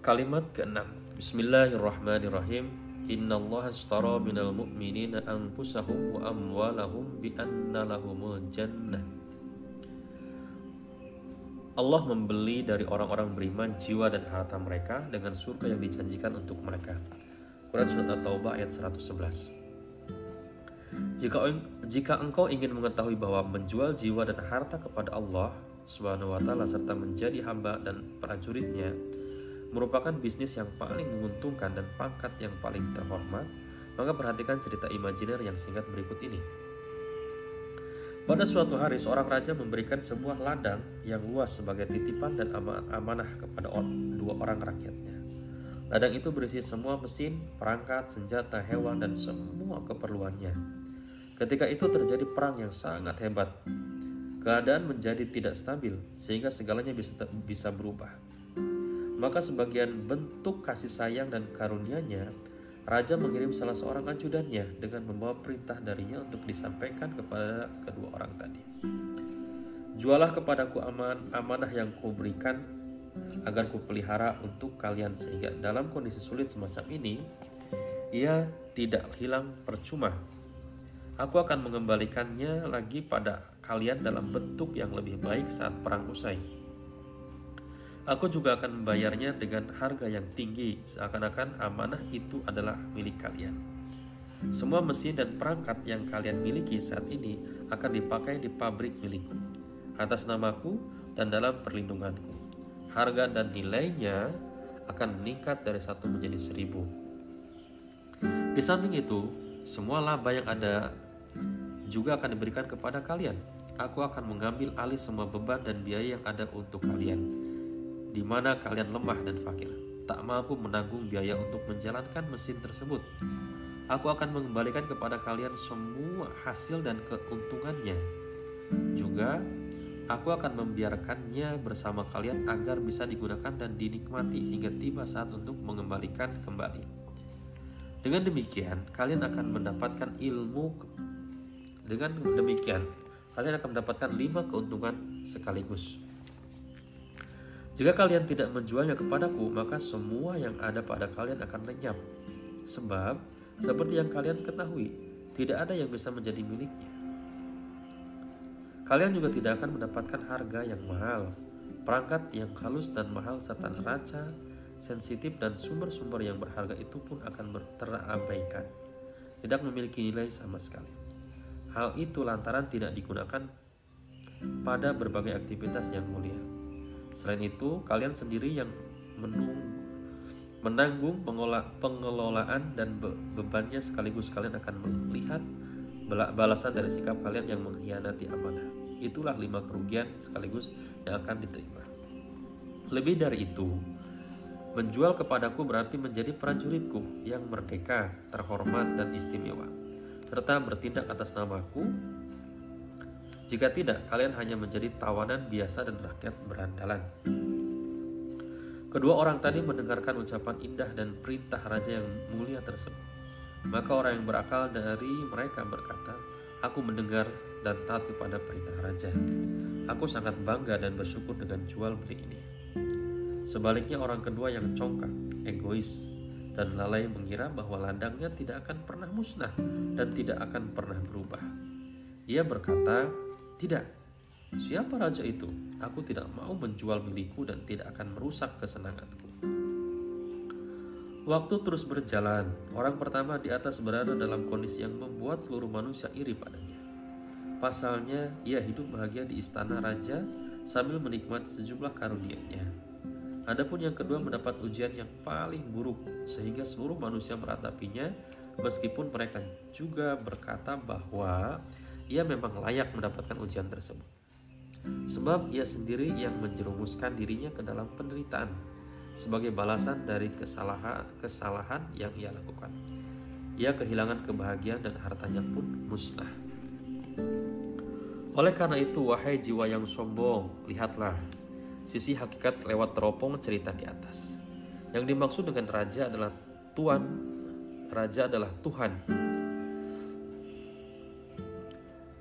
Kalimat keenam. Bismillahirrahmanirrahim. Innallaha ashtara minal mu'minina anfusahum wa amwalahum bi anna lahumul jannah. Allah membeli dari orang-orang beriman jiwa dan harta mereka dengan surga yang dijanjikan untuk mereka. Quran Surat At-Taubah ayat 111. Jika engkau ingin mengetahui bahwa menjual jiwa dan harta kepada Allah Subhanahu wa Ta'ala serta menjadi hamba dan prajuritnya merupakan bisnis yang paling menguntungkan dan pangkat yang paling terhormat, maka perhatikan cerita imajiner yang singkat berikut ini. Pada suatu hari, seorang raja memberikan sebuah ladang yang luas sebagai titipan dan amanah kepada dua orang rakyatnya. Ladang itu berisi semua mesin, perangkat, senjata, hewan, dan semua keperluannya. Ketika itu terjadi perang yang sangat hebat. Keadaan menjadi tidak stabil, sehingga segalanya bisa berubah. Maka sebagian bentuk kasih sayang dan karunia-Nya, Raja mengirim salah seorang ajudannya dengan membawa perintah darinya untuk disampaikan kepada kedua orang tadi. Jualah kepadaku amanah yang kuberikan agar kupelihara untuk kalian, sehingga dalam kondisi sulit semacam ini, ia tidak hilang percuma. Aku akan mengembalikannya lagi pada kalian dalam bentuk yang lebih baik saat perang usai. Aku juga akan membayarnya dengan harga yang tinggi, seakan-akan amanah itu adalah milik kalian. Semua mesin dan perangkat yang kalian miliki saat ini akan dipakai di pabrik milikku, atas namaku dan dalam perlindunganku. Harga dan nilainya akan meningkat dari 1 menjadi 1000. Di samping itu, semua laba yang ada juga akan diberikan kepada kalian. Aku akan mengambil alih semua beban dan biaya yang ada untuk kalian, di mana kalian lemah dan fakir, tak mampu menanggung biaya untuk menjalankan mesin tersebut. Aku akan mengembalikan kepada kalian semua hasil dan keuntungannya. Juga, aku akan membiarkannya bersama kalian agar bisa digunakan dan dinikmati hingga tiba saat untuk mengembalikan kembali. Dengan demikian, kalian akan mendapatkan 5 keuntungan sekaligus. Jika kalian tidak menjualnya kepadaku, maka semua yang ada pada kalian akan lenyap. Sebab, seperti yang kalian ketahui, tidak ada yang bisa menjadi miliknya. Kalian juga tidak akan mendapatkan harga yang mahal, perangkat yang halus dan mahal, serta neraca, sensitif, dan sumber-sumber yang berharga itu pun akan terabaikan, tidak memiliki nilai sama sekali. Hal itu lantaran tidak digunakan pada berbagai aktivitas yang mulia. Selain itu, kalian sendiri yang menanggung pengelolaan dan bebannya, sekaligus kalian akan melihat balasan dari sikap kalian yang mengkhianati amanah. Itulah 5 kerugian sekaligus yang akan diterima. Lebih dari itu, menjual kepadaku berarti menjadi prajuritku yang merdeka, terhormat, dan istimewa, serta bertindak atas namaku. Jika tidak, kalian hanya menjadi tawanan biasa dan rakyat berandalan. Kedua orang tadi mendengarkan ucapan indah dan perintah raja yang mulia tersebut. Maka orang yang berakal dari mereka berkata, aku mendengar dan taat kepada perintah raja. Aku sangat bangga dan bersyukur dengan jual beli ini. Sebaliknya orang kedua yang congkak, egois, dan lalai mengira bahwa ladangnya tidak akan pernah musnah dan tidak akan pernah berubah. Ia berkata, tidak, siapa raja itu? Aku tidak mau menjual milikku dan tidak akan merusak kesenanganku. Waktu terus berjalan. Orang pertama di atas berada dalam kondisi yang membuat seluruh manusia iri padanya. Pasalnya, ia hidup bahagia di istana raja sambil menikmati sejumlah karunia-Nya. Adapun yang kedua mendapat ujian yang paling buruk, sehingga seluruh manusia meratapinya, meskipun mereka juga berkata bahwa ia memang layak mendapatkan ujian tersebut. Sebab ia sendiri yang menjerumuskan dirinya ke dalam penderitaan sebagai balasan dari kesalahan yang ia lakukan. Ia kehilangan kebahagiaan dan hartanya pun musnah. Oleh karena itu, wahai jiwa yang sombong, lihatlah sisi hakikat lewat teropong cerita di atas. Yang dimaksud dengan raja adalah Tuhan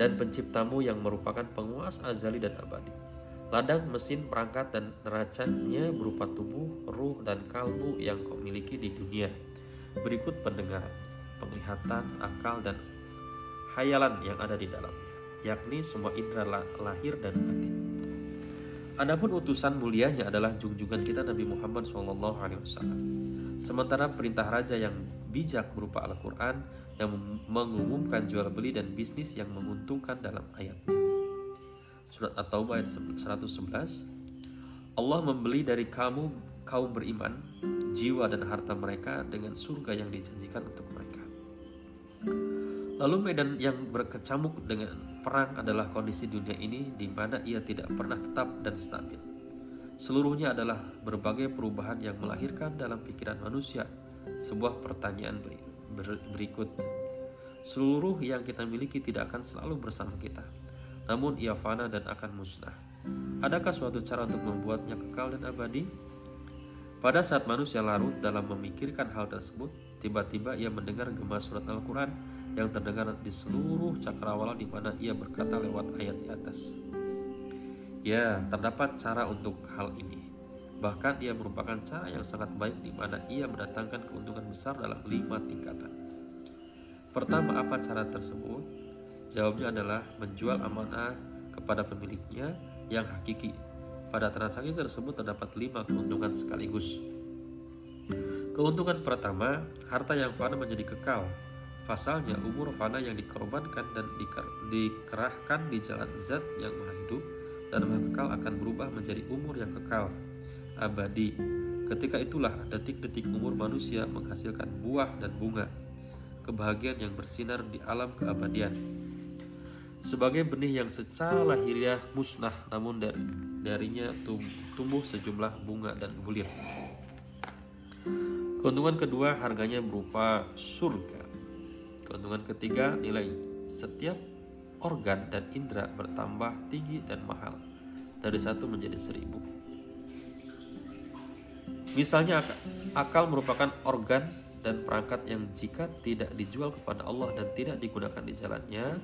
dan penciptamu yang merupakan penguasa azali dan abadi. Ladang, mesin, perangkat, dan neracannya berupa tubuh, ruh, dan kalbu yang kau miliki di dunia. Berikut pendengaran, penglihatan, akal, dan khayalan yang ada di dalamnya, yakni semua indera lahir dan batin. Adapun utusan mulianya adalah junjungan kita Nabi Muhammad SAW. Sementara perintah raja yang bijak berupa Al-Quran yang mengumumkan jual beli dan bisnis yang menguntungkan dalam ayatnya. Surat At-Taubah ayat 111. Allah membeli dari kamu kaum beriman jiwa dan harta mereka dengan surga yang dijanjikan untuk mereka. Lalu medan yang berkecamuk dengan perang adalah kondisi dunia ini di mana ia tidak pernah tetap dan stabil. Seluruhnya adalah berbagai perubahan yang melahirkan dalam pikiran manusia sebuah pertanyaan berikut. Seluruh yang kita miliki tidak akan selalu bersama kita, namun ia fana dan akan musnah. Adakah suatu cara untuk membuatnya kekal dan abadi? Pada saat manusia larut dalam memikirkan hal tersebut, tiba-tiba ia mendengar gema surat Al-Quran yang terdengar di seluruh cakrawala di mana ia berkata lewat ayat di atas. Ya, terdapat cara untuk hal ini. Bahkan ia merupakan cara yang sangat baik di mana ia mendatangkan keuntungan besar dalam 5 tingkatan. Pertama, apa cara tersebut? Jawabnya adalah menjual amanah kepada pemiliknya yang hakiki. Pada transaksi tersebut terdapat 5 keuntungan sekaligus. Keuntungan pertama, harta yang fana menjadi kekal. Pasalnya, umur fana yang dikorbankan dan dikerahkan di jalan zat yang maha hidup dan maha kekal akan berubah menjadi umur yang kekal, abadi. Ketika itulah detik-detik umur manusia menghasilkan buah dan bunga, kebahagiaan yang bersinar di alam keabadian. Sebagai benih yang secara lahiriah musnah, namun darinya tumbuh sejumlah bunga dan bulir. Keuntungan kedua, harganya berupa surga. Keuntungan ketiga, nilai setiap organ dan indera bertambah tinggi dan mahal dari 1 menjadi 1000. Misalnya, akal merupakan organ dan perangkat yang jika tidak dijual kepada Allah dan tidak digunakan di jalannya,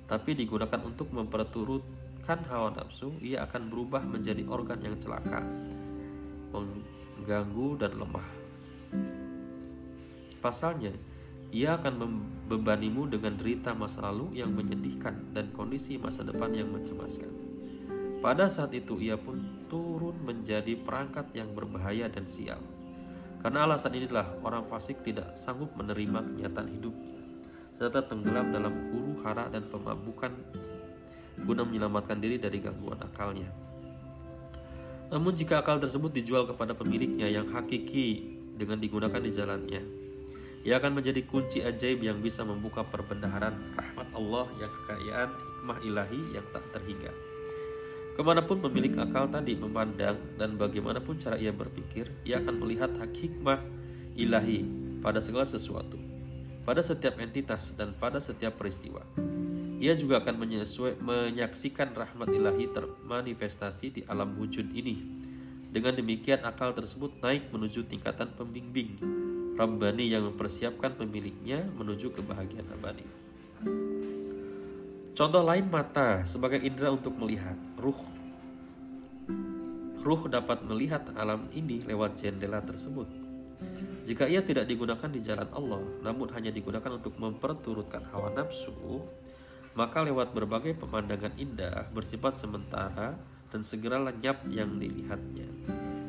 tapi digunakan untuk memperturutkan hawa nafsu, ia akan berubah menjadi organ yang celaka, mengganggu dan lemah. Pasalnya, ia akan membebanimu dengan derita masa lalu yang menyedihkan dan kondisi masa depan yang mencemaskan. Pada saat itu ia pun turun menjadi perangkat yang berbahaya dan sial. Karena alasan inilah orang fasik tidak sanggup menerima kenyataan hidupnya, serta tenggelam dalam huru hara dan pemabukan guna menyelamatkan diri dari gangguan akalnya. Namun jika akal tersebut dijual kepada pemiliknya yang hakiki dengan digunakan di jalannya, ia akan menjadi kunci ajaib yang bisa membuka perbendaharaan rahmat Allah yang kekayaan hikmah ilahi yang tak terhingga. Kemanapun pemilik akal tadi memandang dan bagaimanapun cara ia berpikir, ia akan melihat hikmah ilahi pada segala sesuatu, pada setiap entitas dan pada setiap peristiwa. Ia juga akan menyaksikan rahmat ilahi termanifestasi di alam wujud ini. Dengan demikian akal tersebut naik menuju tingkatan pembimbing Rabbani yang mempersiapkan pemiliknya menuju kebahagiaan abadi. Contoh lain, mata sebagai indera untuk melihat. Ruh dapat melihat alam ini lewat jendela tersebut. Jika ia tidak digunakan di jalan Allah, namun hanya digunakan untuk memperturutkan hawa nafsu, maka lewat berbagai pemandangan indah bersifat sementara dan segera lenyap yang dilihatnya.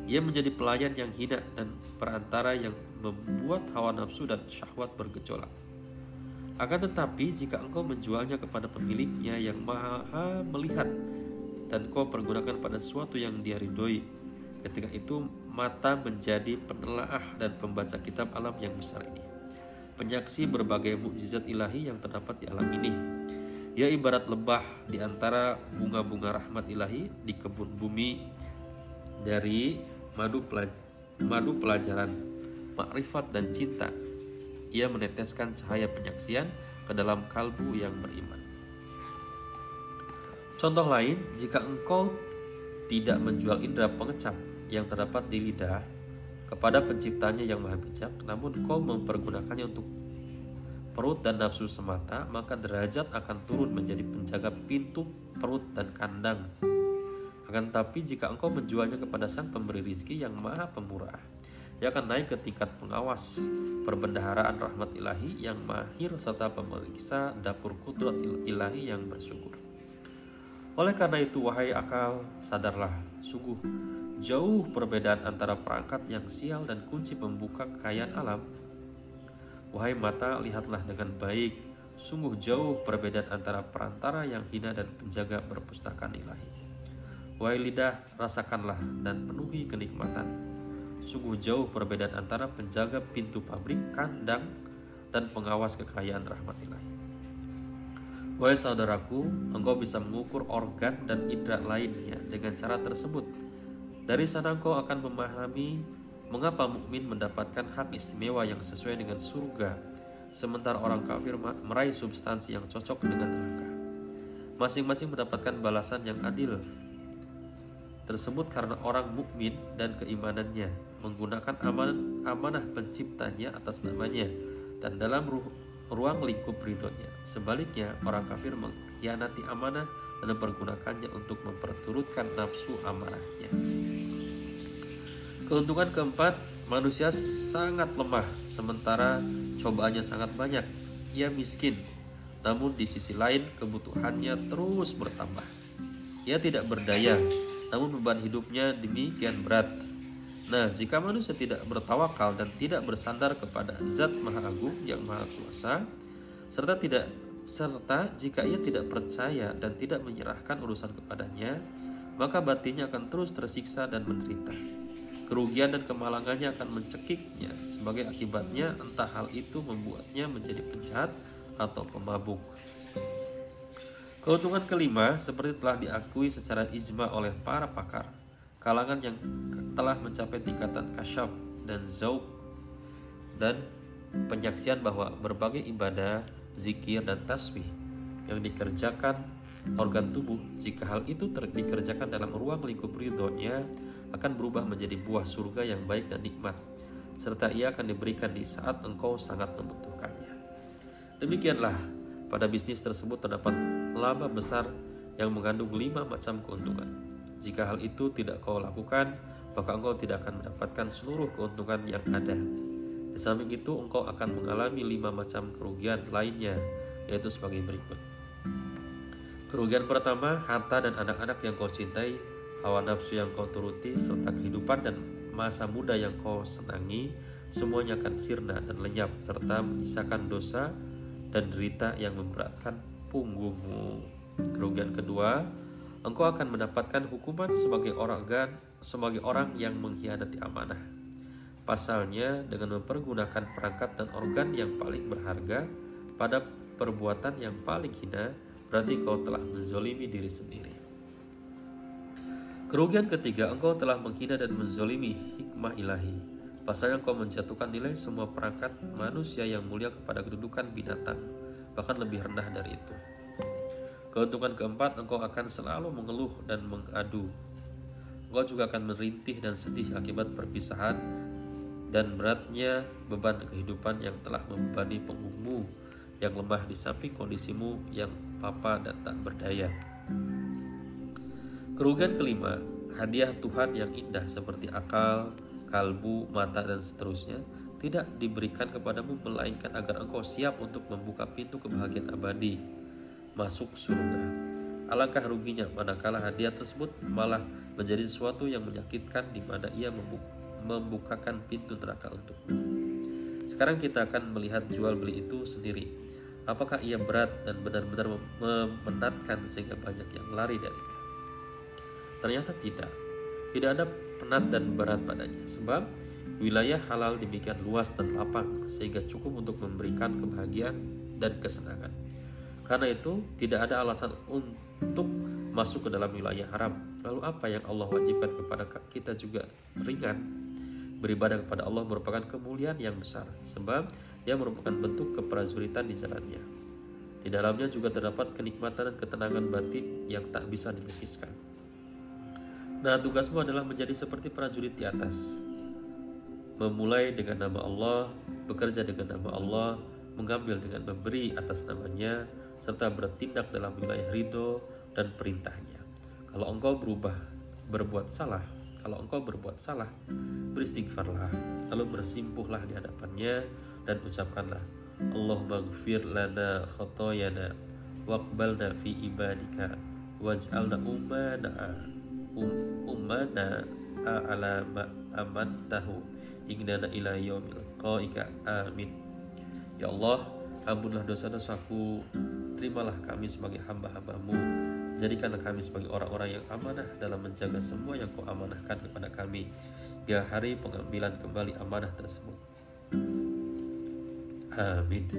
Ia menjadi pelayan yang hina dan perantara yang membuat hawa nafsu dan syahwat bergejolak. Akan tetapi jika engkau menjualnya kepada pemiliknya yang maha melihat dan kau pergunakan pada sesuatu yang dia ridhoi, ketika itu mata menjadi penelaah dan pembaca kitab alam yang besar ini, penyaksi berbagai mukjizat ilahi yang terdapat di alam ini. Ia ibarat lebah di antara bunga-bunga rahmat ilahi di kebun bumi dari madu pelajaran, makrifat dan cinta. Ia meneteskan cahaya penyaksian ke dalam kalbu yang beriman. Contoh lain, jika engkau tidak menjual indera pengecap yang terdapat di lidah kepada penciptanya yang maha bijak, namun engkau mempergunakannya untuk perut dan nafsu semata, maka derajat akan turun menjadi penjaga pintu perut dan kandang. Akan Akan tetapi jika engkau menjualnya kepada Sang Pemberi rizki yang Maha Pemurah, ia akan naik ke tingkat pengawas perbendaharaan rahmat ilahi yang mahir serta pemeriksa dapur kudrat ilahi yang bersyukur. Oleh karena itu, wahai akal, sadarlah, sungguh jauh perbedaan antara perangkat yang sial dan kunci pembuka kekayaan alam. Wahai mata, lihatlah dengan baik, sungguh jauh perbedaan antara perantara yang hina dan penjaga perpustakaan ilahi. Wahai lidah, rasakanlah dan penuhi kenikmatan. Sungguh jauh perbedaan antara penjaga pintu pabrik, kandang, dan pengawas kekayaan rahmat ilahi. Wahai saudaraku, engkau bisa mengukur organ dan indera lainnya dengan cara tersebut. Dari sana engkau akan memahami mengapa mukmin mendapatkan hak istimewa yang sesuai dengan surga, sementara orang kafir meraih substansi yang cocok dengan neraka. Masing-masing mendapatkan balasan yang adil tersebut karena orang mukmin dan keimanannya menggunakan amanah penciptanya atas namanya dan dalam ruang lingkup ridhonya. Sebaliknya, orang kafir mengkhianati amanah dan mempergunakannya untuk memperturutkan nafsu amarahnya. Keuntungan keempat, manusia sangat lemah sementara cobaannya sangat banyak. Ia miskin, namun di sisi lain kebutuhannya terus bertambah. Ia tidak berdaya, namun beban hidupnya demikian berat. Nah, jika manusia tidak bertawakal dan tidak bersandar kepada Zat Maha Agung yang Maha Kuasa, serta jika ia tidak percaya dan tidak menyerahkan urusan kepadanya, maka batinnya akan terus tersiksa dan menderita. Kerugian dan kemalangannya akan mencekiknya. Sebagai akibatnya, entah hal itu membuatnya menjadi penjahat atau pemabuk. Keuntungan kelima, seperti telah diakui secara ijma oleh para pakar, kalangan yang telah mencapai tingkatan kasyaf dan zauq dan penyaksian bahwa berbagai ibadah, zikir, dan tasbih yang dikerjakan organ tubuh, jika hal itu dikerjakan dalam ruang lingkup ridhonya, akan berubah menjadi buah surga yang baik dan nikmat, serta ia akan diberikan di saat engkau sangat membutuhkannya. Demikianlah, pada bisnis tersebut terdapat laba besar yang mengandung 5 macam keuntungan. Jika hal itu tidak kau lakukan, maka engkau tidak akan mendapatkan seluruh keuntungan yang ada. Di samping itu, engkau akan mengalami 5 macam kerugian lainnya, yaitu sebagai berikut. Kerugian pertama, harta dan anak-anak yang kau cintai, hawa nafsu yang kau turuti, serta kehidupan dan masa muda yang kau senangi, semuanya akan sirna dan lenyap, serta menyisakan dosa dan derita yang memberatkan punggungmu. Kerugian kedua, engkau akan mendapatkan hukuman sebagai orang yang mengkhianati amanah. Pasalnya, dengan mempergunakan perangkat dan organ yang paling berharga pada perbuatan yang paling hina, berarti kau telah menzolimi diri sendiri. Kerugian ketiga, engkau telah menghina dan menzolimi hikmah ilahi. Pasalnya engkau menjatuhkan nilai semua perangkat manusia yang mulia kepada kedudukan binatang, bahkan lebih rendah dari itu. Keuntungan keempat, engkau akan selalu mengeluh dan mengadu. Engkau juga akan merintih dan sedih akibat perpisahan dan beratnya beban kehidupan yang telah membebani punggungmu yang lemah di samping kondisimu yang papa dan tak berdaya. Kerugian kelima, hadiah Tuhan yang indah seperti akal, kalbu, mata, dan seterusnya tidak diberikan kepadamu melainkan agar engkau siap untuk membuka pintu kebahagiaan abadi masuk surga. Alangkah ruginya manakala hadiah tersebut malah menjadi sesuatu yang menyakitkan di mana ia membukakan pintu neraka untukmu. Sekarang kita akan melihat jual beli itu sendiri. Apakah ia berat dan benar-benar memenatkan sehingga banyak yang lari darinya? Ternyata tidak. Tidak ada penat dan berat padanya, sebab wilayah halal demikian luas dan lapang sehingga cukup untuk memberikan kebahagiaan dan kesenangan. Karena itu tidak ada alasan untuk masuk ke dalam wilayah haram. Lalu apa yang Allah wajibkan kepada kita juga ringan. Beribadah kepada Allah merupakan kemuliaan yang besar, sebab dia merupakan bentuk keprajuritan di jalannya. Di dalamnya juga terdapat kenikmatan dan ketenangan batin yang tak bisa dilukiskan. Nah, tugasmu adalah menjadi seperti prajurit di atas. Memulai dengan nama Allah, bekerja dengan nama Allah, mengambil dengan memberi atas namanya, serta bertindak dalam wilayah ridho dan perintahnya. Kalau engkau berubah berbuat salah, beristighfarlah, lalu bersimpuhlah di hadapannya dan ucapkanlah, Allahumma ghfir lana khotoyana waqbalna fi ibadika waj'alna ummana ala ma amantahu ignana ila yaumil qaika amin. Ya Allah, ampunilah dosa-dosaku, terimalah kami sebagai hamba-hambamu, jadikanlah kami sebagai orang-orang yang amanah dalam menjaga semua yang kau amanahkan kepada kami hingga hari pengambilan kembali amanah tersebut. Amin.